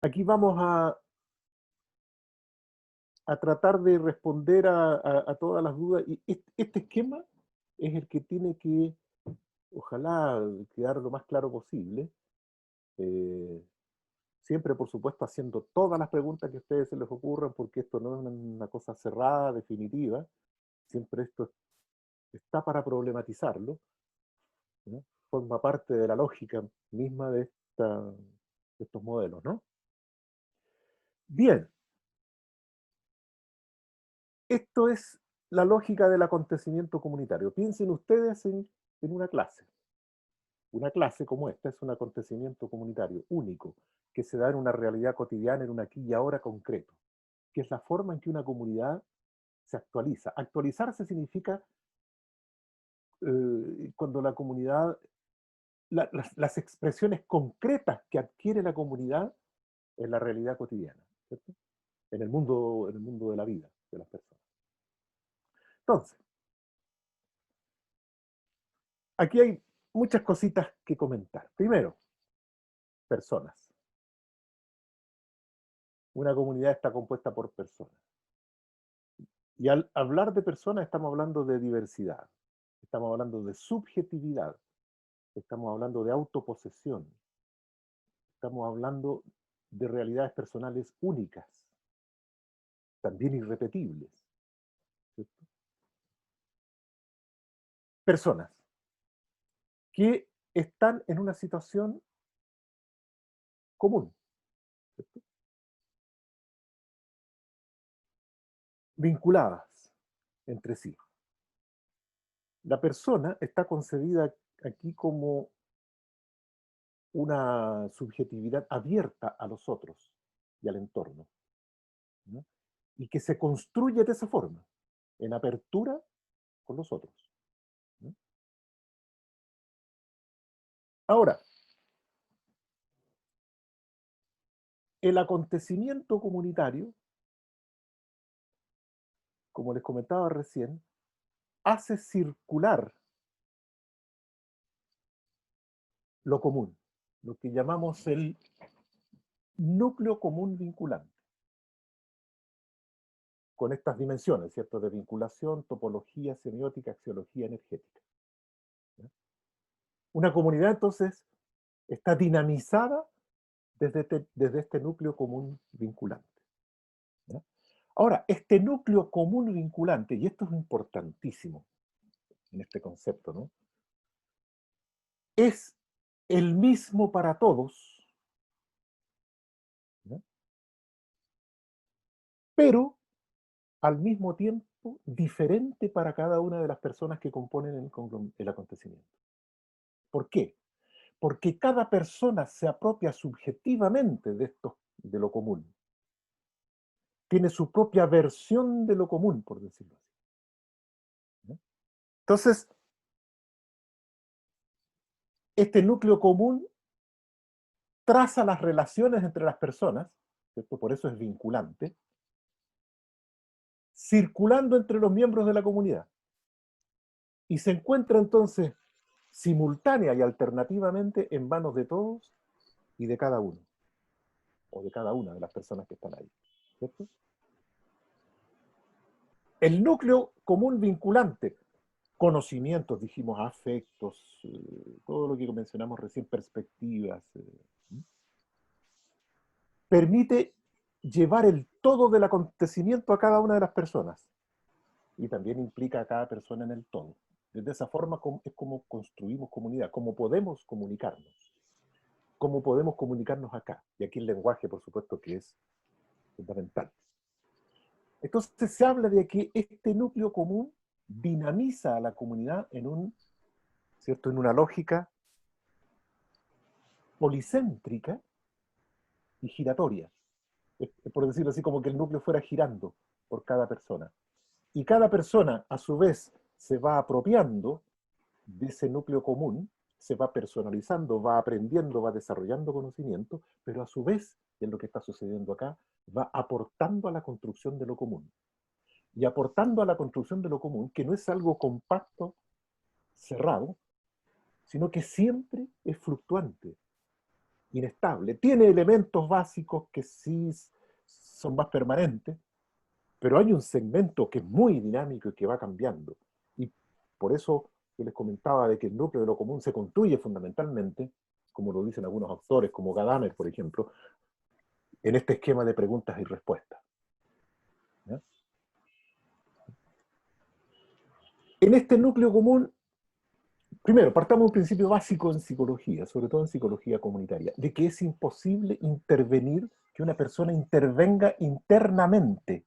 Aquí vamos a tratar de responder a todas las dudas. Y este esquema es el que tiene que, ojalá, quedar lo más claro posible. Eh, Siempre, por supuesto, haciendo todas las preguntas que a ustedes se les ocurran, porque esto no es una cosa cerrada, definitiva. Siempre esto está para problematizarlo, ¿no? Forma parte de la lógica misma de estos modelos, ¿no? Bien, esto es la lógica del acontecimiento comunitario. Piensen ustedes en una clase. Una clase como esta es un acontecimiento comunitario único, que se da en una realidad cotidiana, en un aquí y ahora concreto, que es la forma en que una comunidad se actualiza. Actualizarse significa cuando la comunidad, las expresiones concretas que adquiere la comunidad en la realidad cotidiana, ¿cierto? En el mundo de la vida de las personas. Entonces, aquí hay muchas cositas que comentar. Primero, personas. Una comunidad está compuesta por personas. Y al hablar de personas estamos hablando de diversidad, estamos hablando de subjetividad, estamos hablando de autoposesión, estamos hablando de realidades personales únicas, también irrepetibles, ¿cierto? Personas que están en una situación común, ¿cierto? Vinculadas entre sí. La persona está concebida aquí como una subjetividad abierta a los otros y al entorno, ¿no? Y que se construye de esa forma, en apertura con los otros, ¿no? Ahora, el acontecimiento comunitario, como les comentaba recién, hace circular lo común, lo que llamamos el núcleo común vinculante, con estas dimensiones, ¿cierto? De vinculación, topología, semiótica, axiología energética, ¿no? Una comunidad, entonces, está dinamizada desde este núcleo común vinculante, ¿no? Ahora, este núcleo común vinculante, y esto es importantísimo en este concepto, ¿no? Es el mismo para todos, ¿no? Pero al mismo tiempo diferente para cada una de las personas que componen el acontecimiento. ¿Por qué? Porque cada persona se apropia subjetivamente de lo común. Tiene su propia versión de lo común, por decirlo así, ¿no? Entonces, este núcleo común traza las relaciones entre las personas, ¿cierto? Por eso es vinculante, circulando entre los miembros de la comunidad. Y se encuentra entonces simultánea y alternativamente en manos de todos y de cada uno, o de cada una de las personas que están ahí, ¿cierto? El núcleo común vinculante, conocimientos, dijimos, afectos, todo lo que mencionamos recién, perspectivas, permite llevar el todo del acontecimiento a cada una de las personas y también implica a cada persona en el todo. De esa forma es como construimos comunidad, cómo podemos comunicarnos, cómo podemos comunicarnos acá. Y aquí el lenguaje, por supuesto, que es fundamental. Entonces se habla de que este núcleo común dinamiza a la comunidad ¿cierto? En una lógica policéntrica y giratoria. Por decirlo así, como que el núcleo fuera girando por cada persona. Y cada persona, a su vez, se va apropiando de ese núcleo común, se va personalizando, va aprendiendo, va desarrollando conocimiento, pero a su vez, y es lo que está sucediendo acá, va aportando a la construcción de lo común. Y aportando a la construcción de lo común, que no es algo compacto, cerrado, sino que siempre es fluctuante, inestable. Tiene elementos básicos que sí son más permanentes, pero hay un segmento que es muy dinámico y que va cambiando. Y por eso yo les comentaba de que el núcleo de lo común se construye fundamentalmente, como lo dicen algunos autores, como Gadamer, por ejemplo, en este esquema de preguntas y respuestas. ¿Ya? En este núcleo común, primero, partamos de un principio básico en psicología, sobre todo en psicología comunitaria, de que es imposible intervenir, que una persona intervenga internamente,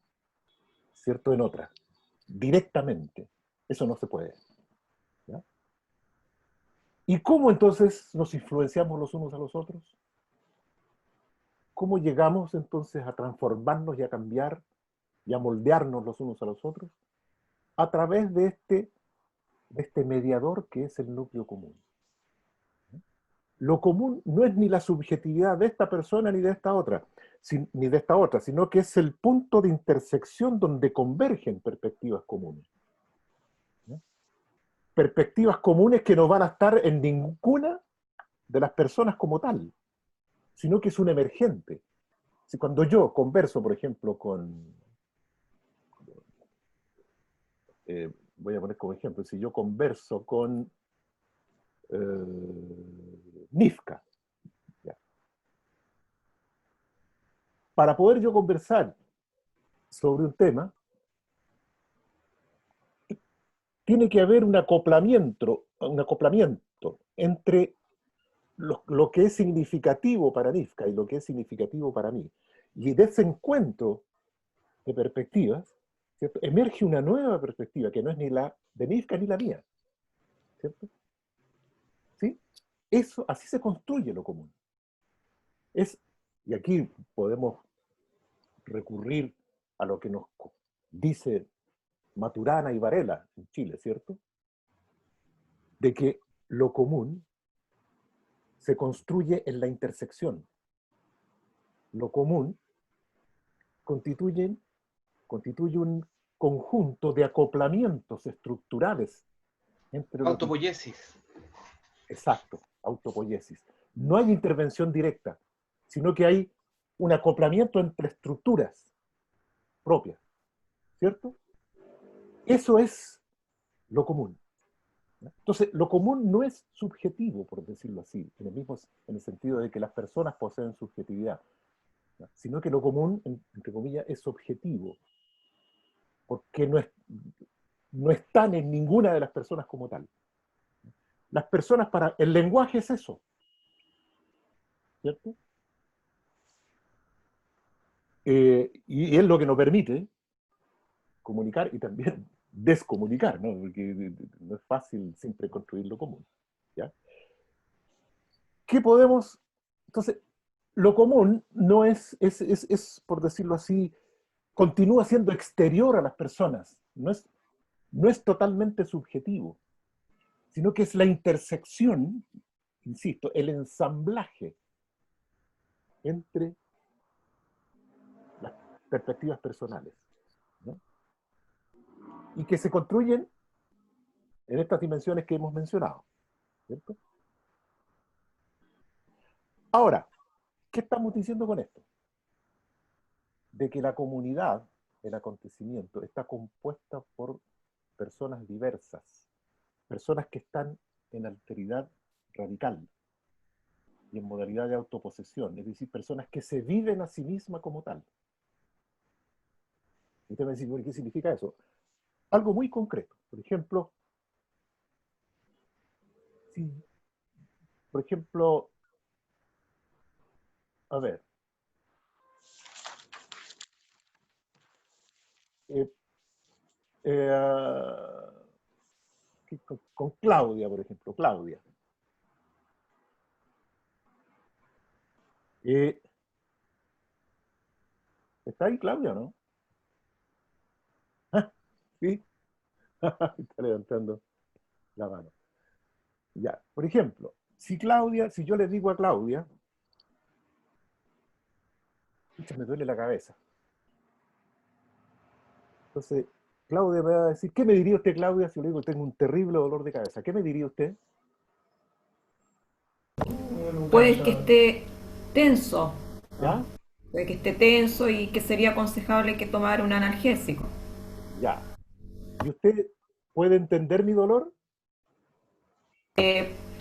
¿cierto?, en otra, directamente. Eso no se puede. ¿Ya? ¿Y cómo entonces nos influenciamos los unos a los otros? ¿Cómo llegamos entonces a transformarnos y a cambiar y a moldearnos los unos a los otros? A través de este mediador que es el núcleo común. Lo común no es ni la subjetividad de esta persona ni de esta otra, ni de esta otra, sino que es el punto de intersección donde convergen perspectivas comunes. ¿Ya? Perspectivas comunes que no van a estar en ninguna de las personas como tal, sino que es un emergente. Si cuando yo converso, por ejemplo, voy a poner como ejemplo, si yo converso con Nifka, ¿ya? Para poder yo conversar sobre un tema, tiene que haber un acoplamiento entre lo que es significativo para Nifka y lo que es significativo para mí. Y de ese encuentro de perspectivas, ¿cierto?, emerge una nueva perspectiva que no es ni la de Nifka ni la mía. ¿Cierto? ¿Sí? Eso, así se construye lo común. Y aquí podemos recurrir a lo que nos dice Maturana y Varela en Chile, ¿cierto? De que lo común se construye en la intersección. Lo común constituye un conjunto de acoplamientos estructurales entre los... Autopoiesis. Exacto, autopoiesis. No hay intervención directa, sino que hay un acoplamiento entre estructuras propias, ¿cierto? Eso es lo común. Entonces, lo común no es subjetivo, por decirlo así, en el sentido de que las personas poseen subjetividad, ¿no?, sino que lo común, entre comillas, es objetivo, porque no están en ninguna de las personas como tal. Las personas el lenguaje es eso, ¿cierto? Y es lo que nos permite comunicar y también descomunicar, ¿no? Porque no es fácil siempre construir lo común, ¿ya? ¿Qué podemos? Entonces, lo común no es, por decirlo así, continúa siendo exterior a las personas, no es totalmente subjetivo, sino que es la intersección, insisto, el ensamblaje entre las perspectivas personales, ¿no?, y que se construyen en estas dimensiones que hemos mencionado, ¿cierto? Ahora, ¿qué estamos diciendo con esto? De que la comunidad, el acontecimiento, está compuesta por personas diversas, personas que están en alteridad radical y en modalidad de autoposesión, es decir, personas que se viven a sí mismas como tal. Y usted me dice, ¿qué significa eso? Algo muy concreto. Por ejemplo, si, por ejemplo, a ver, eh, eh, con Claudia, por ejemplo, Claudia. ¿Está ahí Claudia, no? ¿Ah? ¿Sí? Está levantando la mano. Ya, por ejemplo, si yo le digo a Claudia, me duele la cabeza. Entonces, Claudia me va a decir, ¿qué me diría usted, Claudia, si yo le digo que tengo un terrible dolor de cabeza? ¿Qué me diría usted? Puede que esté tenso, ¿no? ¿Ya? Puede que esté tenso y que sería aconsejable que tomara un analgésico. Ya. ¿Y usted puede entender mi dolor?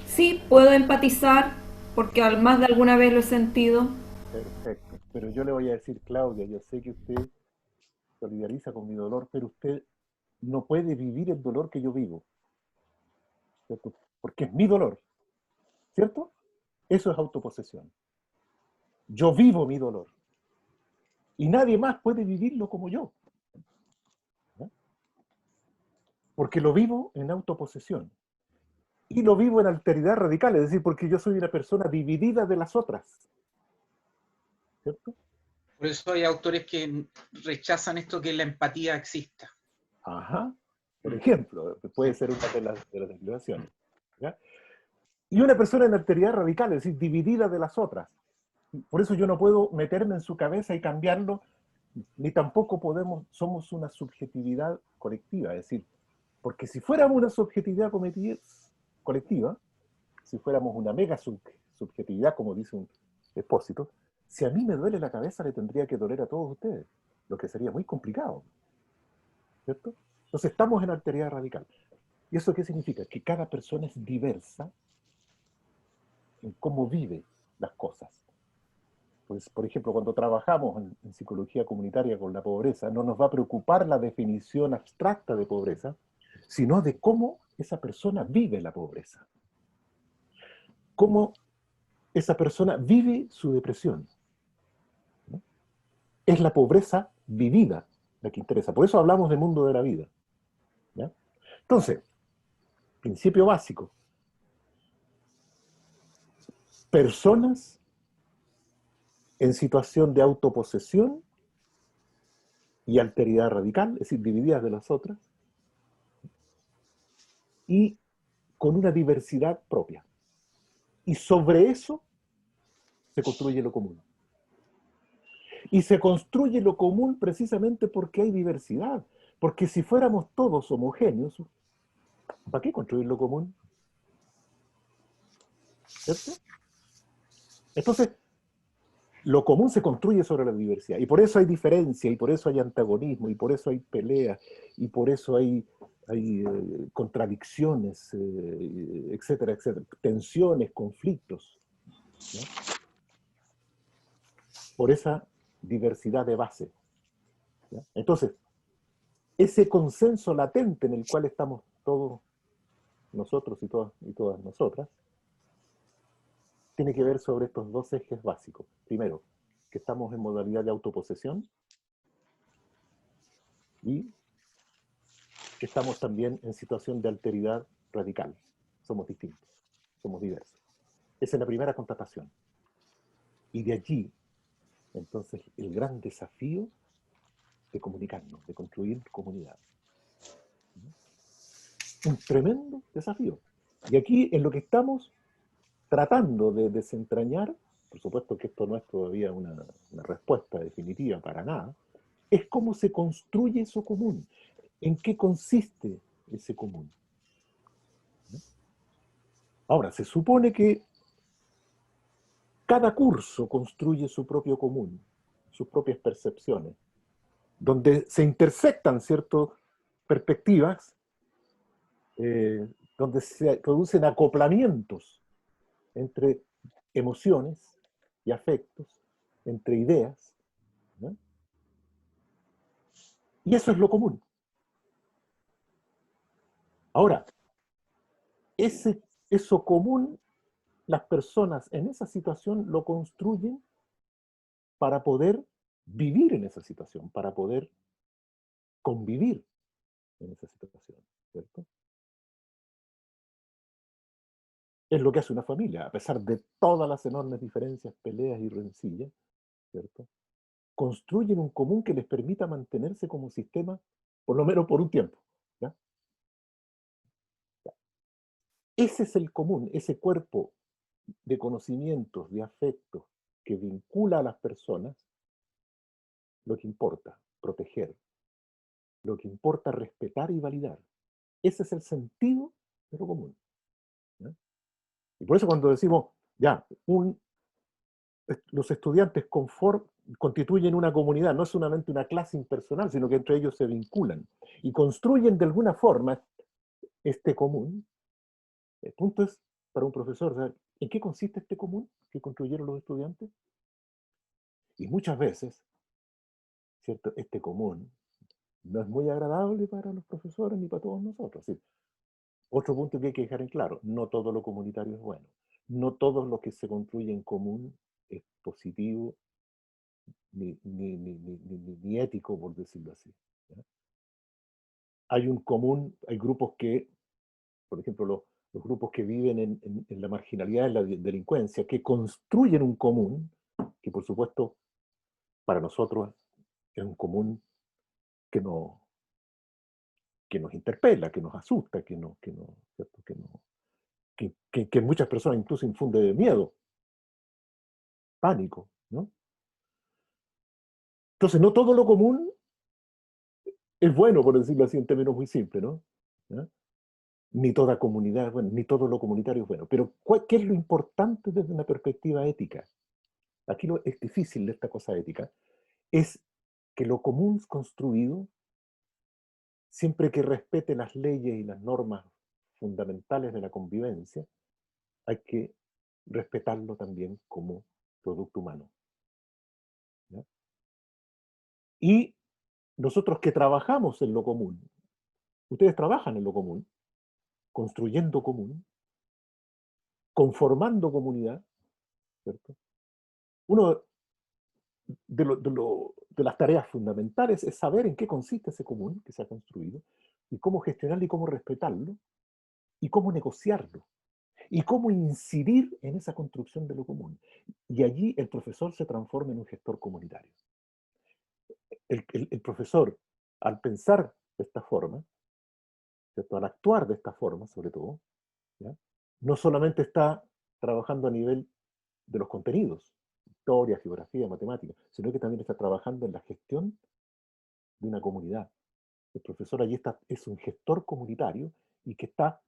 Sí, puedo empatizar porque más de alguna vez lo he sentido. Perfecto. Pero yo le voy a decir, Claudia, yo sé que usted solidariza con mi dolor, pero usted no puede vivir el dolor que yo vivo, ¿cierto? Porque es mi dolor, ¿cierto? Eso es autoposesión. Yo vivo mi dolor y nadie más puede vivirlo como yo, ¿no? Porque lo vivo en autoposesión y lo vivo en alteridad radical, es decir, porque yo soy una persona dividida de las otras, ¿cierto? Por eso hay autores que rechazan esto que la empatía exista. Ajá, por Mm, ejemplo, puede sí. ser una de las declaraciones. ¿Ya? Y una persona en alteridad radical, es decir, dividida de las otras. Por eso yo no puedo meterme en su cabeza y cambiarlo, ni tampoco podemos, somos una subjetividad colectiva, es decir, porque si fuéramos una subjetividad colectiva, si fuéramos una mega subjetividad, como dice un expósito, si a mí me duele la cabeza, le tendría que doler a todos ustedes, lo que sería muy complicado, ¿cierto? Entonces estamos en alteridad radical. ¿Y eso qué significa? Que cada persona es diversa en cómo vive las cosas. Pues, por ejemplo, cuando trabajamos en psicología comunitaria con la pobreza, no nos va a preocupar la definición abstracta de pobreza, sino de cómo esa persona vive la pobreza, cómo esa persona vive su depresión, ¿no? Es la pobreza vivida la que interesa. Por eso hablamos del mundo de la vida, ¿ya? Entonces, principio básico, personas en situación de autoposesión y alteridad radical, es decir, divididas de las otras, y con una diversidad propia. Y sobre eso se construye lo común. Y se construye lo común precisamente porque hay diversidad. Porque si fuéramos todos homogéneos, ¿para qué construir lo común? ¿Cierto? Entonces, lo común se construye sobre la diversidad. Y por eso hay diferencia, y por eso hay antagonismo, y por eso hay peleas, y por eso hay contradicciones, etcétera, etcétera. Tensiones, conflictos, ¿no? Por esa diversidad de base, ¿ya? Entonces, ese consenso latente en el cual estamos todos nosotros y todas nosotras, tiene que ver sobre estos dos ejes básicos. Primero, que estamos en modalidad de autoposesión y que estamos también en situación de alteridad radical. Somos distintos, somos diversos. Esa es la primera constatación. Y de allí, entonces, el gran desafío de comunicarnos, de construir comunidad. Un tremendo desafío. Y aquí en lo que estamos tratando de desentrañar, por supuesto que esto no es todavía una respuesta definitiva para nada, es cómo se construye eso común, en qué consiste ese común. Ahora, se supone que cada curso construye su propio común, sus propias percepciones, donde se intersectan ciertas perspectivas, eh, donde se producen acoplamientos entre emociones y afectos, entre ideas, ¿no? Y eso es lo común. Ahora, eso común, las personas en esa situación lo construyen para poder vivir en esa situación, para poder convivir en esa situación, ¿cierto? Es lo que hace una familia, a pesar de todas las enormes diferencias, peleas y rencillas, ¿cierto? Construyen un común que les permita mantenerse como sistema, por lo menos por un tiempo, ¿ya? Ese es el común, ese cuerpo de conocimientos, de afectos que vincula a las personas, lo que importa, proteger, lo que importa, respetar y validar. Ese es el sentido de lo común, ¿no? Y por eso cuando decimos, ya, los estudiantes constituyen una comunidad, no es solamente una clase impersonal, sino que entre ellos se vinculan y construyen de alguna forma este común. El punto es, para un profesor, ¿saber en qué consiste este común que construyeron los estudiantes? Y muchas veces, ¿cierto? Este común no es muy agradable para los profesores ni para todos nosotros. ¿Sí? Otro punto que hay que dejar en claro, no todo lo comunitario es bueno. No todo lo que se construye en común es positivo ni ético, por decirlo así. ¿Ya? Hay un común, hay grupos que, por ejemplo, los grupos que viven en la marginalidad, en la delincuencia, que construyen un común, que por supuesto para nosotros es un común que, no, que nos interpela, que nos asusta, ¿cierto? Que en muchas personas incluso infunde miedo, pánico, ¿no? Entonces, no todo lo común es bueno, por decirlo así en términos muy simples, ¿no? ¿Ya? Ni toda comunidad es buena, ni todo lo comunitario es bueno. Pero, ¿qué es lo importante desde una perspectiva ética? Aquí lo es difícil de esta cosa ética, es que lo común construido, siempre que respete las leyes y las normas fundamentales de la convivencia, hay que respetarlo también como producto humano. ¿Ya? Y nosotros que trabajamos en lo común, ustedes trabajan en lo común, construyendo común, conformando comunidad, ¿cierto? Uno de las tareas fundamentales es saber en qué consiste ese común que se ha construido y cómo gestionarlo y cómo respetarlo y cómo negociarlo y cómo incidir en esa construcción de lo común. Y allí el profesor se transforma en un gestor comunitario. El profesor, al pensar de esta forma, ¿cierto? Al actuar de esta forma, sobre todo, ¿ya? No solamente está trabajando a nivel de los contenidos, historia, geografía, matemática, sino que también está trabajando en la gestión de una comunidad. El profesor allí es un gestor comunitario y que está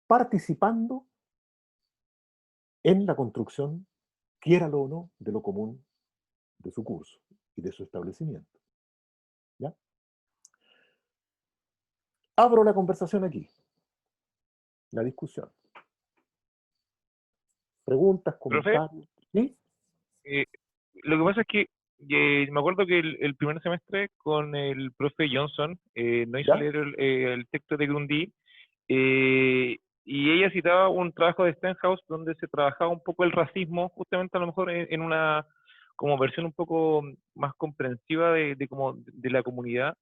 participando en la construcción, quiéralo o no, de lo común de su curso y de su establecimiento. ¿Ya? Abro la conversación aquí, la discusión. Preguntas, Profe, comentarios. ¿Sí? eh, lo que pasa es que me acuerdo que el primer semestre con el profe Johnson nos hizo ¿Ya? leer el texto de Grundy y ella citaba un trabajo de Stenhouse donde se trabajaba un poco el racismo, justamente a lo mejor en una como versión un poco más comprensiva de como de la comunidad.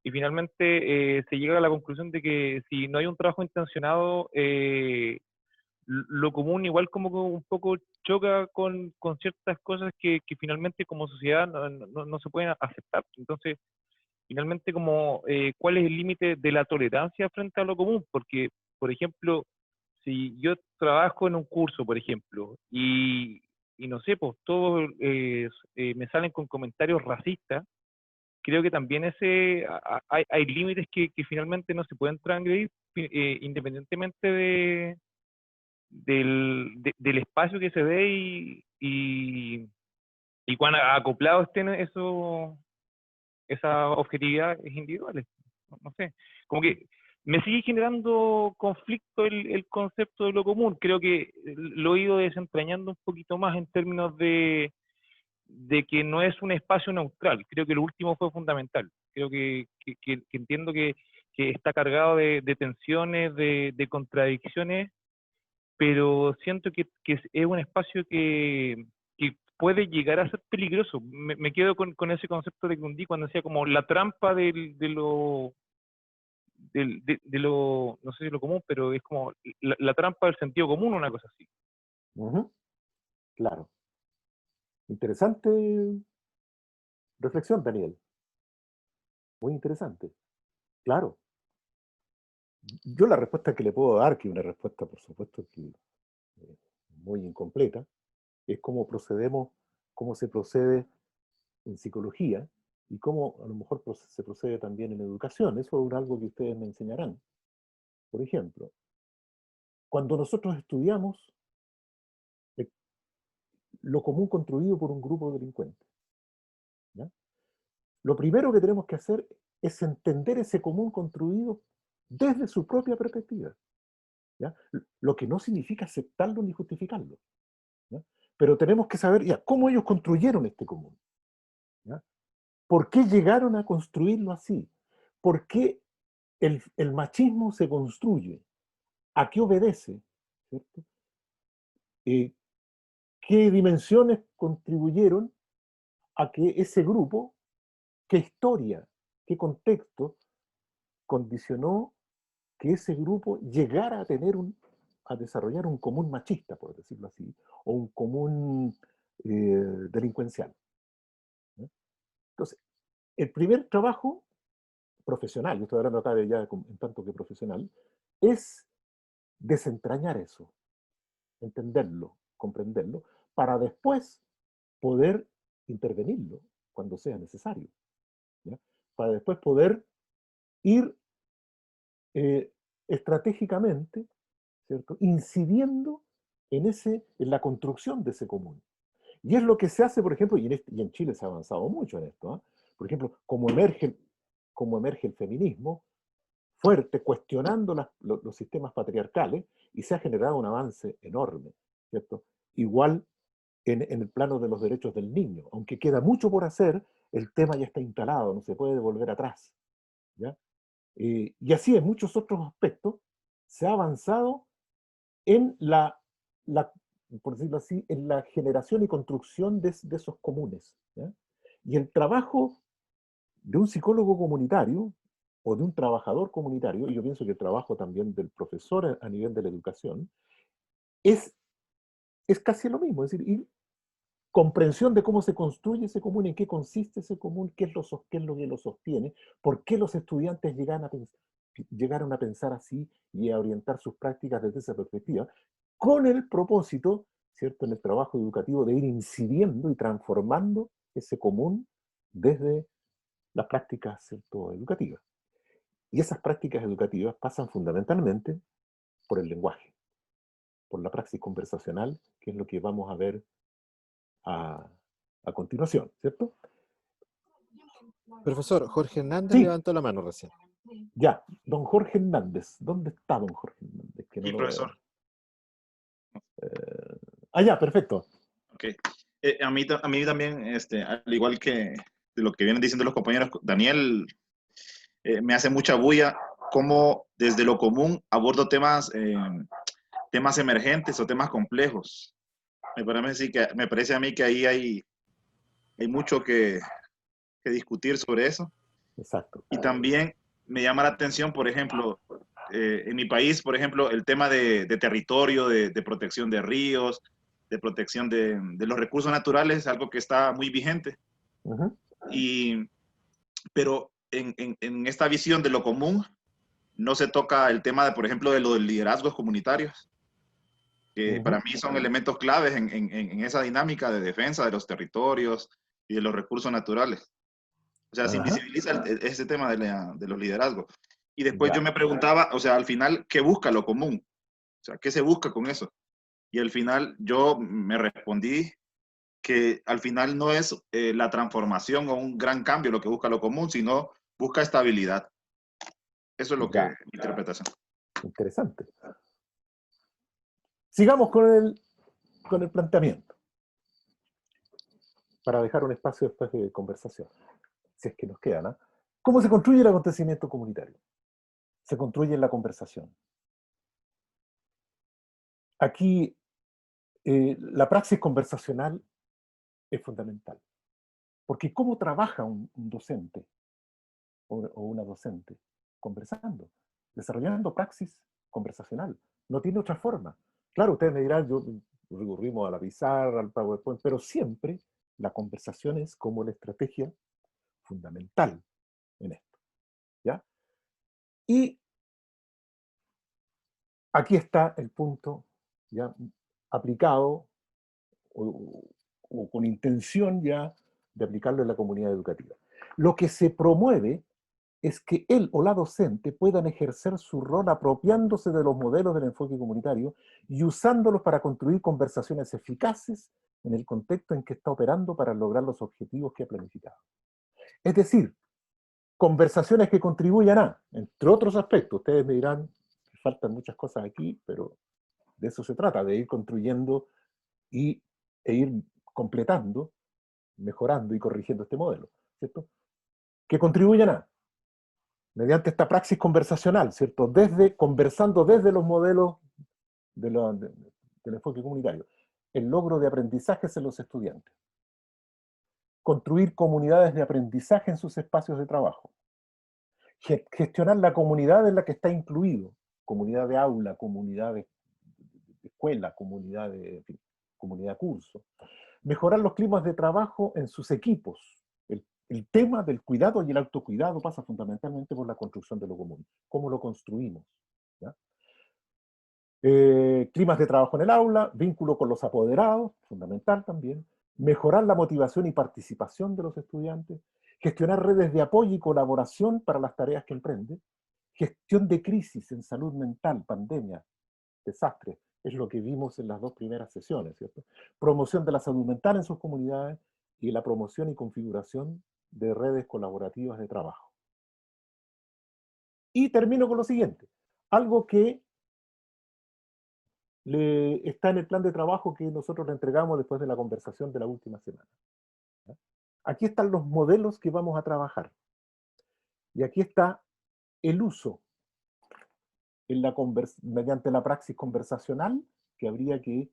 Y finalmente se llega a la conclusión de que si no hay un trabajo intencionado, lo común igual como que un poco choca con ciertas cosas que finalmente como sociedad no se pueden aceptar. Entonces, finalmente como cuál es el límite de la tolerancia frente a lo común, porque, por ejemplo, si yo trabajo en un curso, por ejemplo, y no sé, pues todos me salen con comentarios racistas, creo que también hay límites que finalmente no se pueden transgredir independientemente del espacio que se dé y cuán acoplados estén esas objetividades individuales. No sé, como que me sigue generando conflicto el concepto de lo común. Creo que lo he ido desentrañando un poquito más en términos de que no es un espacio neutral. Creo que lo último fue fundamental. Creo que entiendo que está cargado de tensiones, de contradicciones, pero siento que es un espacio que puede llegar a ser peligroso. Me quedo con ese concepto de Grundy cuando decía como la trampa de lo, no sé si lo común, pero es como la trampa del sentido común, una cosa así. Uh-huh. Claro. Interesante reflexión, Daniel. Muy interesante. Claro. Yo la respuesta que le puedo dar, que es una respuesta, por supuesto, que muy incompleta, es cómo procedemos, cómo se procede en psicología y cómo a lo mejor se procede también en educación. Eso es algo que ustedes me enseñarán. Por ejemplo, cuando nosotros estudiamos, lo común construido por un grupo de delincuentes. ¿Ya? Lo primero que tenemos que hacer es entender ese común construido desde su propia perspectiva. ¿Ya? Lo que no significa aceptarlo ni justificarlo. ¿Ya? Pero tenemos que saber ya cómo ellos construyeron este común. ¿Ya? ¿Por qué llegaron a construirlo así? ¿Por qué el machismo se construye? ¿A qué obedece? ¿Cierto? ¿Qué dimensiones contribuyeron a que ese grupo, qué historia, qué contexto condicionó que ese grupo llegara a tener a desarrollar un común machista, por decirlo así, o un común delincuencial? ¿No? Entonces, el primer trabajo profesional, yo estoy hablando acá de ya en tanto que profesional, es desentrañar eso, entenderlo, comprenderlo, para después poder intervenirlo cuando sea necesario, ¿ya? Para después poder ir eh, estratégicamente, ¿cierto?, incidiendo en la construcción de ese común. Y es lo que se hace, por ejemplo, y en Chile se ha avanzado mucho en esto, ¿eh? Por ejemplo, como emerge el feminismo fuerte, cuestionando los sistemas patriarcales, y se ha generado un avance enorme, ¿cierto? Igual en el plano de los derechos del niño, aunque queda mucho por hacer, el tema ya está instalado, no se puede volver atrás, ¿ya? Y así en muchos otros aspectos se ha avanzado en por decirlo así, en la generación y construcción de esos comunes, ¿ya? Y el trabajo de un psicólogo comunitario o de un trabajador comunitario, y yo pienso que el trabajo también del profesor a nivel de la educación, es, es casi lo mismo, es decir, comprensión de cómo se construye ese común, en qué consiste ese común, qué es lo que lo sostiene, por qué los estudiantes llegaron a pensar así y a orientar sus prácticas desde esa perspectiva, con el propósito, ¿cierto?, en el trabajo educativo de ir incidiendo y transformando ese común desde las prácticas, ¿cierto?, educativas. Y esas prácticas educativas pasan fundamentalmente por el lenguaje, por la praxis conversacional, que es lo que vamos a ver a, a continuación, ¿cierto? Profesor, Jorge Hernández Sí, levantó la mano recién. ya, don Jorge Hernández. ¿Dónde está don Jorge Hernández? Que no Sí, lo profesor. veo. Ya, perfecto. Ok. A mí también, al igual que de lo que vienen diciendo los compañeros, Daniel, me hace mucha bulla cómo desde lo común abordo temas emergentes o temas complejos. Me parece a mí que ahí hay mucho que discutir sobre eso. Exacto. Y también me llama la atención, por ejemplo, en mi país, por ejemplo, el tema de territorio, de protección de ríos, de protección de los recursos naturales, es algo que está muy vigente. Ujú. Pero en esta visión de lo común, no se toca el tema, por ejemplo, de los liderazgos comunitarios, que para mí son elementos claves en esa dinámica de defensa de los territorios y de los recursos naturales. O sea, se Ajá. invisibiliza ese tema de los liderazgos. Y después Ya. yo me preguntaba, o sea, al final, ¿qué busca lo común? O sea, ¿qué se busca con eso? Y al final yo me respondí que al final no es la transformación o un gran cambio lo que busca lo común, sino busca estabilidad. Eso es lo que Ya. mi interpretación. Interesante. Sigamos con el planteamiento, para dejar un espacio después de conversación, si es que nos queda, ¿no? ¿Cómo se construye el acontecimiento comunitario? Se construye en la conversación. Aquí la praxis conversacional es fundamental, porque ¿cómo trabaja un docente o una docente? Conversando, desarrollando praxis conversacional. No tiene otra forma. Claro, ustedes me dirán, yo recurrimos a la pizarra, al PowerPoint, pero siempre la conversación es como la estrategia fundamental en esto, ¿ya? Y aquí está el punto, ya aplicado o con intención ya de aplicarlo en la comunidad educativa. Lo que se promueve es que él o la docente puedan ejercer su rol apropiándose de los modelos del enfoque comunitario y usándolos para construir conversaciones eficaces en el contexto en que está operando para lograr los objetivos que ha planificado. Es decir, conversaciones que contribuyan a, entre otros aspectos, ustedes me dirán, faltan muchas cosas aquí, pero de eso se trata, de ir construyendo e ir completando, mejorando y corrigiendo este modelo, ¿cierto? Que contribuyan a, mediante esta praxis conversacional, ¿cierto? Conversando desde los modelos del enfoque comunitario, el logro de aprendizajes en los estudiantes, construir comunidades de aprendizaje en sus espacios de trabajo, gestionar la comunidad en la que está incluido, comunidad de aula, comunidad de escuela, comunidad de, en fin, comunidad curso, mejorar los climas de trabajo en sus equipos. El tema del cuidado y el autocuidado pasa fundamentalmente por la construcción de lo común. ¿Cómo lo construimos? ¿Ya? Climas de trabajo en el aula, vínculo con los apoderados, fundamental también. Mejorar la motivación y participación de los estudiantes. Gestionar redes de apoyo y colaboración para las tareas que emprende. Gestión de crisis en salud mental, pandemia, desastres. Es lo que vimos en las dos primeras sesiones, ¿cierto? Promoción de la salud mental en sus comunidades y la promoción y configuración de redes colaborativas de trabajo. Y termino con lo siguiente. Algo que está en el plan de trabajo que nosotros le entregamos después de la conversación de la última semana. ¿Ya? Aquí están los modelos que vamos a trabajar. Y aquí está el uso mediante la praxis conversacional que habría que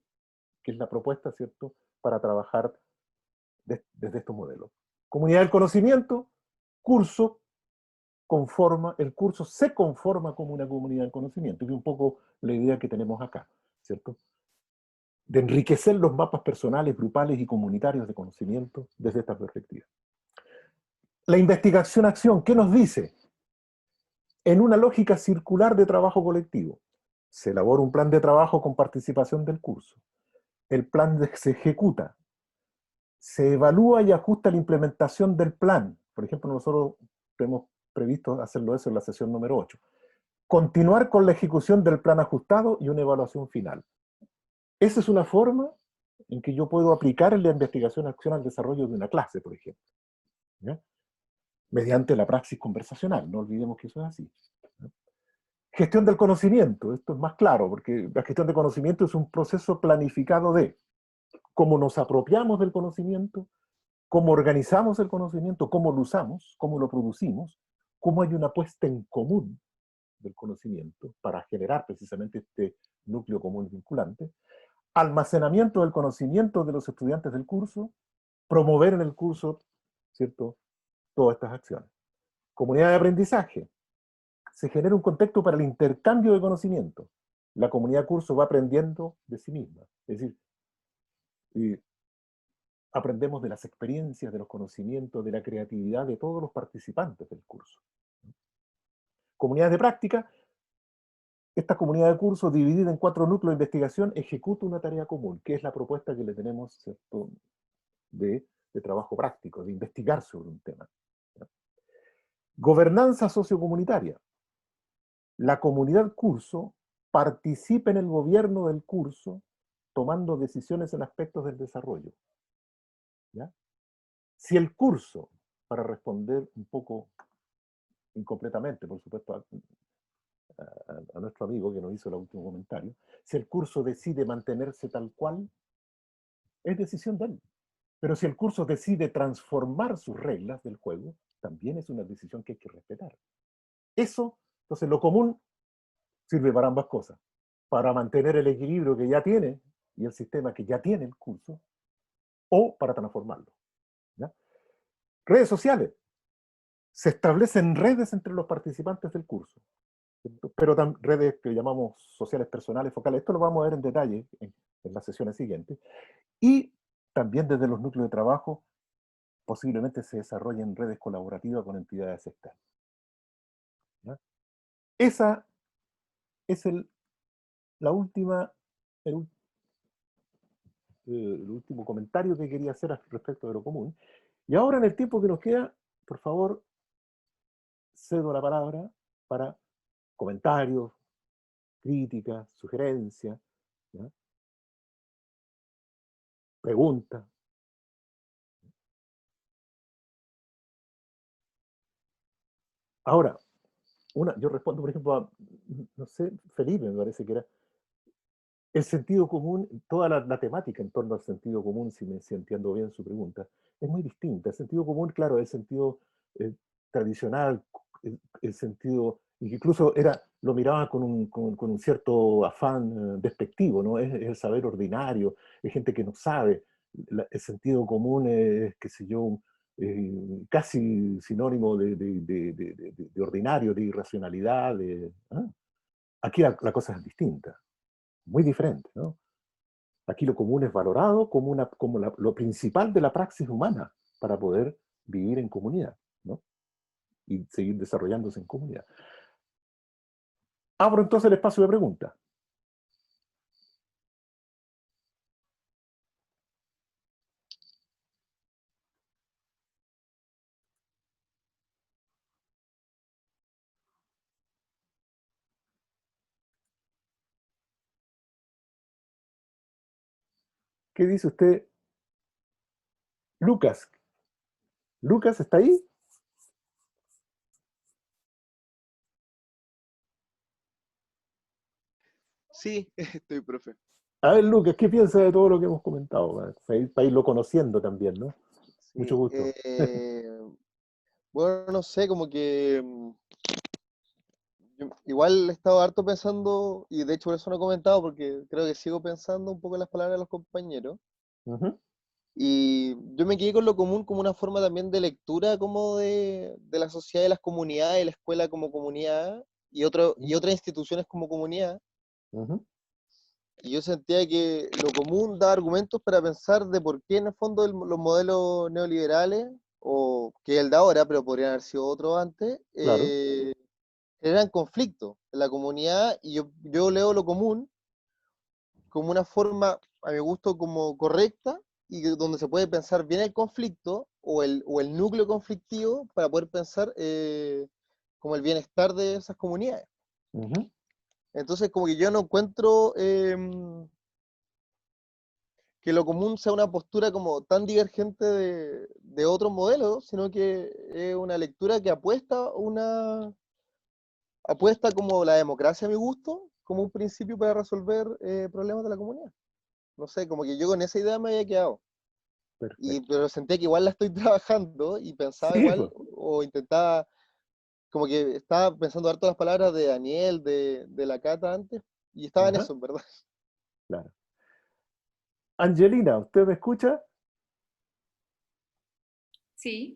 es la propuesta, ¿cierto?, para trabajar desde estos modelos. Comunidad del conocimiento, el curso se conforma como una comunidad del conocimiento, que es un poco la idea que tenemos acá, ¿cierto? De enriquecer los mapas personales, grupales y comunitarios de conocimiento desde esta perspectiva. La investigación-acción, ¿qué nos dice? En una lógica circular de trabajo colectivo, se elabora un plan de trabajo con participación del curso. El plan se ejecuta. Se evalúa y ajusta la implementación del plan. Por ejemplo, nosotros hemos previsto hacerlo eso en la sesión número 8. Continuar con la ejecución del plan ajustado y una evaluación final. Esa es una forma en que yo puedo aplicar en la investigación-acción al desarrollo de una clase, por ejemplo. ¿Ya? Mediante la praxis conversacional, no olvidemos que eso es así. ¿Ya? Gestión del conocimiento, esto es más claro, porque la gestión de conocimiento es un proceso planificado de cómo nos apropiamos del conocimiento, cómo organizamos el conocimiento, cómo lo usamos, cómo lo producimos, cómo hay una puesta en común del conocimiento para generar precisamente este núcleo común vinculante, almacenamiento del conocimiento de los estudiantes del curso, promover en el curso, ¿cierto?, todas estas acciones. Comunidad de aprendizaje. Se genera un contexto para el intercambio de conocimiento. La comunidad curso va aprendiendo de sí misma. Es decir, aprendemos de las experiencias, de los conocimientos, de la creatividad de todos los participantes del curso. Comunidades de práctica. Esta comunidad de curso, dividida en 4 núcleos de investigación, ejecuta una tarea común, que es la propuesta que le tenemos, ¿cierto?, de trabajo práctico, de investigar sobre un tema. ¿Ya? Gobernanza sociocomunitaria. La comunidad curso participa en el gobierno del curso, tomando decisiones en aspectos del desarrollo. ¿Ya? Si el curso, para responder un poco incompletamente, por supuesto, a nuestro amigo que nos hizo el último comentario, si el curso decide mantenerse tal cual, es decisión de él. Pero si el curso decide transformar sus reglas del juego, también es una decisión que hay que respetar. Eso, entonces lo común sirve para ambas cosas. Para mantener el equilibrio que ya tiene y el sistema que ya tiene el curso, o para transformarlo. ¿Ya? Redes sociales. Se establecen redes entre los participantes del curso, pero redes que llamamos sociales personales focales. Esto lo vamos a ver en detalle en las sesiones siguientes. Y también desde los núcleos de trabajo posiblemente se desarrollen redes colaborativas con entidades externas. ¿Ya? Esa es la última, el último comentario que quería hacer respecto de lo común. Y ahora, en el tiempo que nos queda, por favor, cedo la palabra para comentarios, críticas, sugerencias. ¿Ya? pregunta. Ahora, yo respondo, por ejemplo, no sé, Felipe me parece que era, el sentido común, toda la temática en torno al sentido común, si entiendo bien su pregunta, es muy distinta. El sentido común, claro, es el sentido tradicional, el sentido, incluso lo miraban con un cierto afán despectivo, ¿no? Es el saber ordinario, es gente que no sabe. El sentido común es, qué sé yo, casi sinónimo de ordinario, de irracionalidad. ¿Ah? Aquí la cosa es distinta, muy diferente, ¿no? Aquí lo común es valorado como lo principal de la praxis humana para poder vivir en comunidad, ¿no? Y seguir desarrollándose en comunidad. Abro entonces el espacio de preguntas. ¿Qué dice usted? Lucas. ¿Lucas está ahí? Sí, estoy, profe. A ver, Lucas, ¿qué piensa de todo lo que hemos comentado? Para irlo conociendo también, ¿no? Mucho Sí, gusto. bueno, no sé, como que yo igual he estado harto pensando, y de hecho por eso no he comentado, porque creo que sigo pensando un poco en las palabras de los compañeros, Ujú, y yo me quedé con lo común como una forma también de lectura como de la sociedad, de las comunidades, la escuela como comunidad, y otras instituciones como comunidad. ujú, Y yo sentía que lo común da argumentos para pensar de por qué en el fondo los modelos neoliberales, o que el de ahora, pero podrían haber sido otros antes, claro. generan conflictos en la comunidad, y yo leo lo común como una forma, a mi gusto, como correcta, y donde se puede pensar bien el conflicto o el núcleo conflictivo para poder pensar como el bienestar de esas comunidades. Ujú, Entonces, como que yo no encuentro que lo común sea una postura como tan divergente de otros modelos, sino que es una lectura que apuesta como la democracia a mi gusto, como un principio para resolver problemas de la comunidad. No sé, como que yo con esa idea me había quedado. perfecto. Pero sentía que igual la estoy trabajando y pensaba Sí, igual, pues, o intentaba, como que estaba pensando harto las palabras de Daniel, de la Cata antes, y estaba en ajá, eso, en verdad. claro. Angelina, ¿usted me escucha? Sí.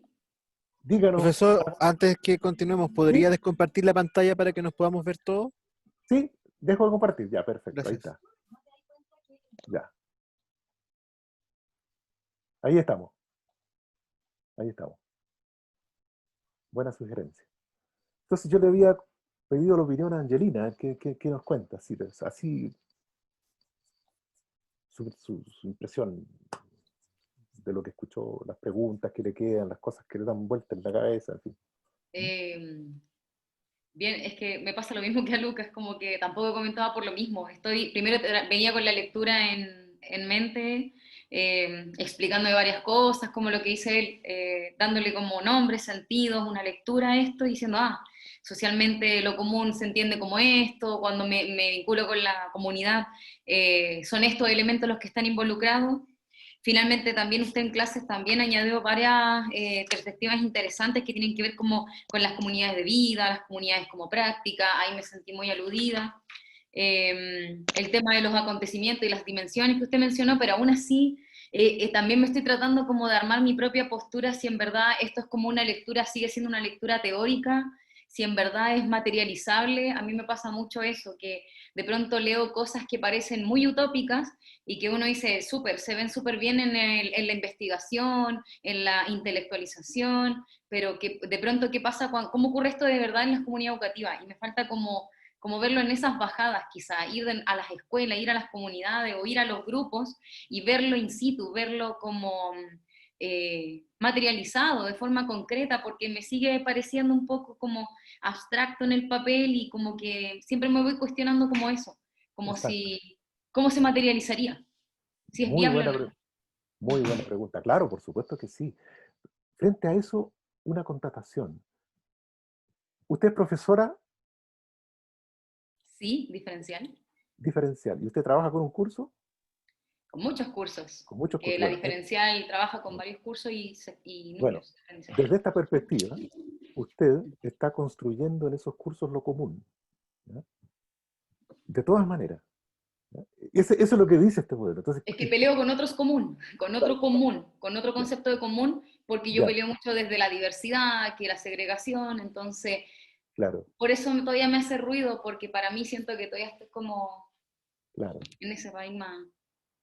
Díganos. Profesor, antes que continuemos, ¿podría ¿Sí? descompartir la pantalla para que nos podamos ver todo? ¿Sí? Dejo de compartir. Ya, perfecto. Ahí Gracias. está. Ya. Ahí estamos. Ahí estamos. Buena sugerencia. Entonces yo le había pedido la opinión a Angelina. ¿Qué nos cuenta? Así su impresión de lo que escuchó, las preguntas que le quedan, las cosas que le dan vuelta en la cabeza. En fin. Eh, Bien, es que me pasa lo mismo que a Lucas, como que tampoco comentaba por lo mismo. Primero venía con la lectura en mente, explicando varias cosas, como lo que dice él, dándole como nombres, sentidos, una lectura a esto, diciendo, socialmente lo común se entiende como esto, cuando me vinculo con la comunidad, son estos elementos los que están involucrados. Finalmente, también usted en clases también añadió varias perspectivas interesantes que tienen que ver como con las comunidades de vida, las comunidades como práctica, ahí me sentí muy aludida. El tema de los acontecimientos y las dimensiones que usted mencionó, pero aún así también me estoy tratando como de armar mi propia postura, si en verdad esto es como una lectura, sigue siendo una lectura teórica, si en verdad es materializable. A mí me pasa mucho eso, que de pronto leo cosas que parecen muy utópicas y que uno dice, súper, se ven súper bien en la investigación, en la intelectualización, pero que de pronto, ¿qué pasa? ¿Cómo ocurre esto de verdad en las comunidades educativas? Y me falta como verlo en esas bajadas, quizá, a las escuelas, ir a las comunidades o ir a los grupos y verlo in situ, verlo como materializado de forma concreta, porque me sigue pareciendo un poco como abstracto en el papel y como que siempre me voy cuestionando como eso, como Exacto. si, cómo se materializaría, si es Muy viable o buena, no. Muy buena pregunta. Claro, por supuesto que sí. Frente a eso, una constatación. Usted es profesora Sí, diferencial. diferencial y usted trabaja con un curso, Con muchos cursos, con muchos porque cursos. la Bueno, diferencial trabaja con varios cursos y bueno, núcleos diferenciales. desde esta perspectiva, usted está construyendo en esos cursos lo común, ¿ya? De todas maneras, ¿ya? Eso es lo que dice este modelo. Entonces, Es que peleo con otros común, con otro común, con otro ya, concepto de común, porque yo ya, peleo mucho desde la diversidad, que la segregación, entonces, claro, por eso todavía me hace ruido, porque para mí siento que todavía estoy como claro. en ese país más,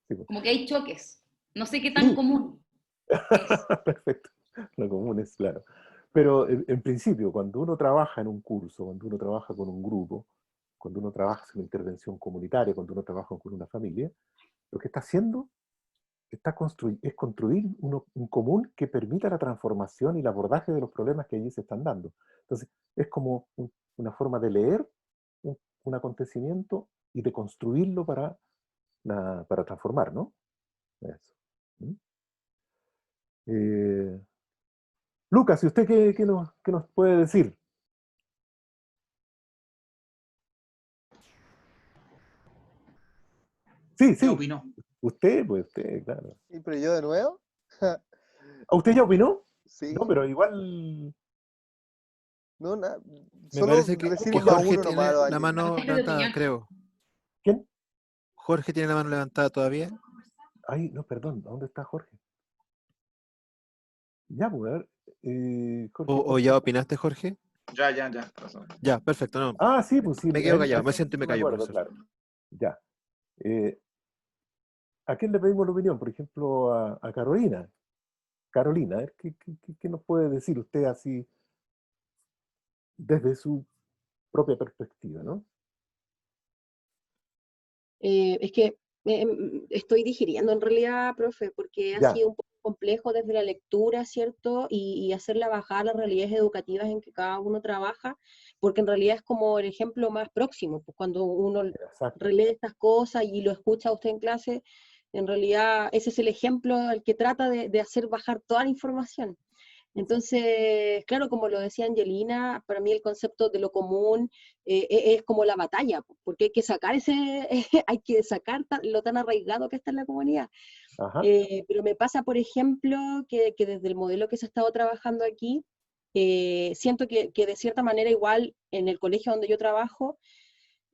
Sí, pues. como que hay choques, no sé qué tan Sí, común es. perfecto. Lo común es claro. Pero en principio, cuando uno trabaja en un curso, cuando uno trabaja con un grupo, cuando uno trabaja en una intervención comunitaria, cuando uno trabaja con una familia, lo que está haciendo es construir un común que permita la transformación y el abordaje de los problemas que allí se están dando. Entonces, es como una forma de leer un acontecimiento y de construirlo para transformar, ¿no? Eso. ¿Mm? Eh, Lucas, ¿y usted qué nos puede decir? Sí, ¿Qué sí, opinó? usted, claro. Sí, pero yo de nuevo, ¿A usted ya opinó? No, sí, pero igual no, Me solo parece que decirle a Jorge uno nomás a tiene los la alumnos. mano Gente de levantada, opinión. creo. ¿quién? Jorge tiene la mano levantada todavía. Ay, no, perdón, ¿dónde está Jorge? Ya, pues, a ver, Jorge, O ya Jorge. opinaste, Jorge? Ya. Pasó. Ya, perfecto. No, Ah, sí, pues sí, me a quedo él callado, me sí siento y me me callo, acuerdo, profesor. claro. Ya. Eh, ¿A quién le pedimos la opinión? Por ejemplo, a Carolina. Carolina, a ver, ¿qué nos puede decir usted así desde su propia perspectiva, ¿no? Es que estoy digiriendo en realidad, profe, porque ha Ya, sido un poco complejo desde la lectura, ¿cierto? Y hacerla bajar las realidades educativas en que cada uno trabaja, porque en realidad es como el ejemplo más próximo, pues cuando uno exacto. relee estas cosas y lo escucha a usted en clase, en realidad ese es el ejemplo al que trata de hacer bajar toda la información. Entonces, claro, como lo decía Angelina, para mí el concepto de lo común es como la batalla, porque hay que sacar hay que sacar lo tan arraigado que está en la comunidad. Ajá. Pero me pasa, por ejemplo, que desde el modelo que se ha estado trabajando aquí, siento que de cierta manera igual en el colegio donde yo trabajo,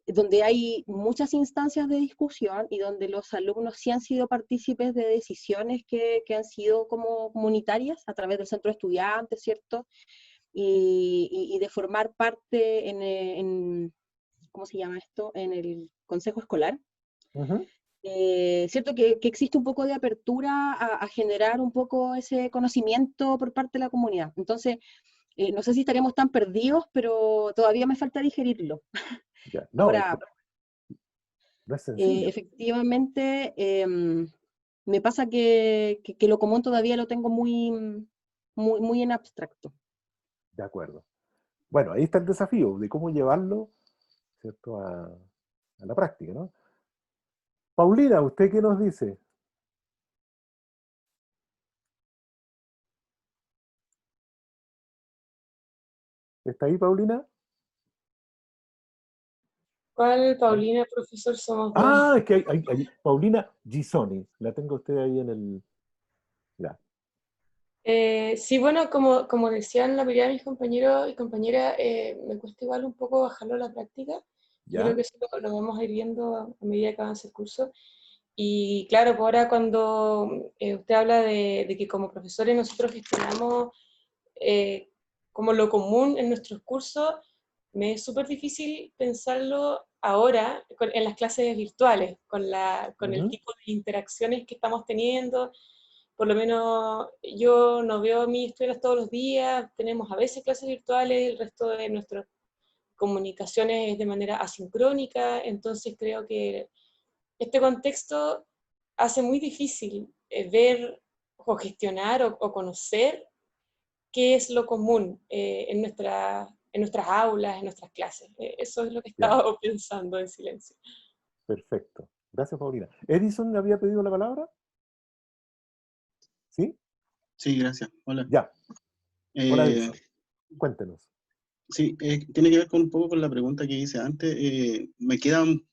donde hay muchas instancias de discusión y donde los alumnos sí han sido partícipes de decisiones que han sido como comunitarias a través del centro de estudiantes, ¿cierto? Y de formar parte ¿cómo se llama esto? En el consejo escolar. Ujú. Cierto que existe un poco de apertura a generar un poco ese conocimiento por parte de la comunidad. Entonces, no sé si estaríamos tan perdidos, pero todavía me falta digerirlo. Ya. No, Ahora, no es sencillo. efectivamente, me pasa que lo común todavía lo tengo muy en abstracto. De acuerdo. Bueno, ahí está el desafío de cómo llevarlo, ¿cierto?, a la práctica, ¿no? Paulina, ¿usted qué nos dice? ¿Está ahí, Paulina? ¿Cuál, Paulina, profesor? Somos dos. Ah, es que hay Paulina Gisoni. La tengo usted ahí en el. Ya, Sí, bueno, como decían la mayoría de mis compañeros y compañeras, me cuesta igual un poco bajarlo a la práctica. Yo creo ya, que eso lo vamos a ir viendo a medida que avance el curso. Y claro, pues ahora cuando usted habla de que como profesores nosotros gestionamos eh, como lo común en nuestros cursos, me es súper difícil pensarlo ahora en las clases virtuales, con el ujú, tipo de interacciones que estamos teniendo. Por lo menos yo no veo a mis estudiantes todos los días, tenemos a veces clases virtuales, el resto de nuestras comunicaciones es de manera asincrónica, entonces creo que este contexto hace muy difícil ver o gestionar o conocer qué es lo común en nuestras aulas, en nuestras clases. Eso es lo que ya, estaba pensando en silencio. perfecto. Gracias, Paulina. ¿Edison le había pedido la palabra? ¿Sí? Sí, gracias. Hola. Ya. Hola, Eh, Edison. Cuéntenos. sí, tiene que ver con un poco con la pregunta que hice antes. Me queda un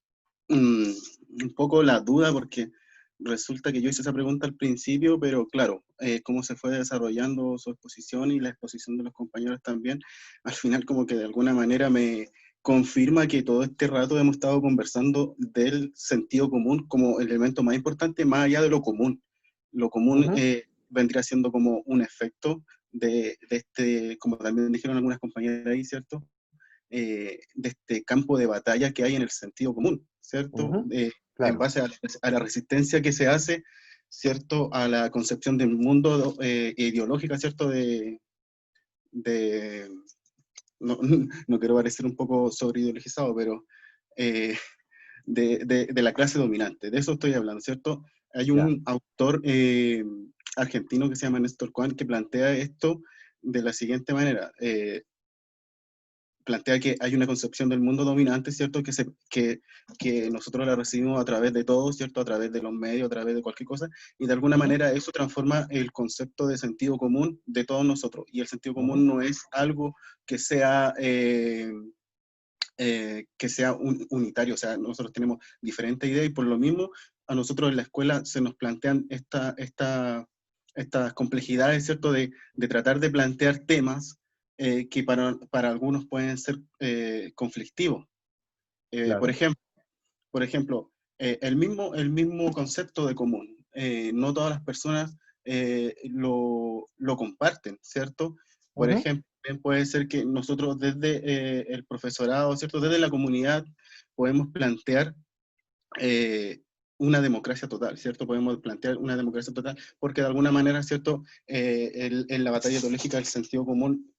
poco la duda porque resulta que yo hice esa pregunta al principio, pero claro, cómo se fue desarrollando su exposición y la exposición de los compañeros también, al final como que de alguna manera me confirma que todo este rato hemos estado conversando del sentido común como el elemento más importante, más allá de lo común. Lo común vendría siendo como un efecto de este, como también dijeron algunas compañeras ahí, ¿cierto? De este campo de batalla que hay en el sentido común, ¿cierto? En Claro. base a la resistencia que se hace, ¿cierto? A la concepción del mundo ideológica, ¿cierto? No, no quiero parecer un poco sobreideologizado, pero de la clase dominante, de eso estoy hablando, ¿cierto? Hay un autor argentino que se llama Néstor Cohen que plantea esto de la siguiente manera. Plantea que hay una concepción del mundo dominante, ¿cierto? Que nosotros la recibimos a través de todo, ¿cierto? A través de los medios, a través de cualquier cosa, y de alguna manera eso transforma el concepto de sentido común de todos nosotros. Y el sentido común no es algo que sea unitario, o sea, nosotros tenemos diferentes ideas y por lo mismo a nosotros en la escuela se nos plantean estas complejidades, ¿cierto? De tratar de plantear temas que para algunos pueden ser conflictivos. Claro. Por ejemplo, el mismo concepto de común. No todas las personas lo comparten, ¿cierto? Por ejemplo, puede ser que nosotros desde el profesorado, ¿cierto? Desde la comunidad podemos plantear una democracia total, ¿cierto? Podemos plantear una democracia total porque de alguna manera, ¿cierto? En la batalla ideológica del sentido común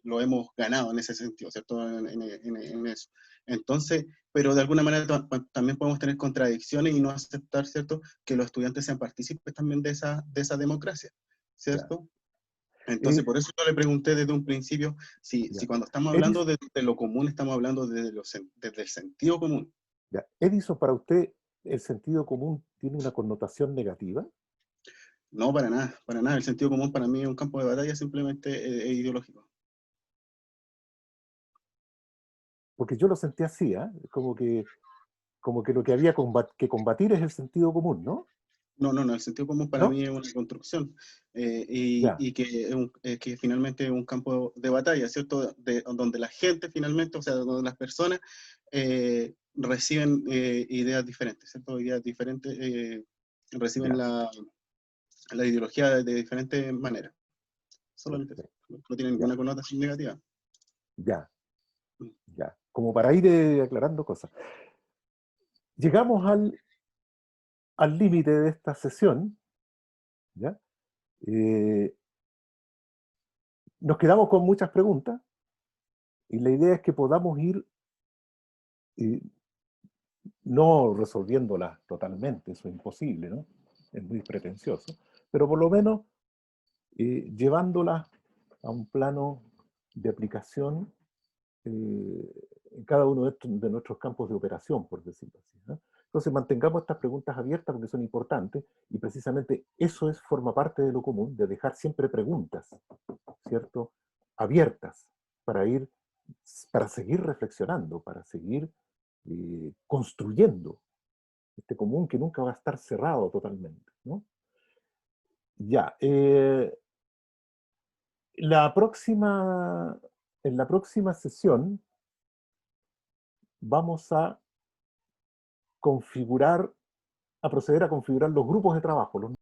lo hemos ganado en ese sentido, ¿cierto? En eso. Entonces, pero de alguna manera también podemos tener contradicciones y no aceptar, ¿cierto? Que los estudiantes sean partícipes también de esa democracia, ¿cierto? Entonces, por eso yo le pregunté desde un principio si cuando estamos hablando de lo común, estamos hablando desde el sentido común. Ya. Edison, para usted, ¿el sentido común tiene una connotación negativa? No, para nada, para nada. El sentido común para mí es un campo de batalla simplemente ideológico. Porque yo lo sentí así, ¿eh? Como que lo que había que combatir es el sentido común, ¿no? No, el sentido común para mí es una construcción y que finalmente es un campo de batalla, ¿cierto? Donde la gente finalmente, o sea, donde las personas reciben ideas diferentes, ¿cierto? Ideas diferentes, reciben la ideología de diferentes maneras. Solamente eso. No tiene ninguna connotación negativa. Ya. Como para ir aclarando cosas. Llegamos al límite de esta sesión, ¿ya? Nos quedamos con muchas preguntas y la idea es que podamos ir no resolviéndolas totalmente, eso es imposible, ¿no? Es muy pretencioso, pero por lo menos llevándolas a un plano de aplicación en cada uno de nuestros campos de operación, por decirlo así, ¿no? Entonces mantengamos estas preguntas abiertas porque son importantes y precisamente eso forma parte de lo común, de dejar siempre preguntas, ¿cierto? Abiertas para seguir reflexionando, para seguir construyendo este común que nunca va a estar cerrado totalmente, ¿no? Ya, en la próxima sesión vamos a proceder a configurar los grupos de trabajo,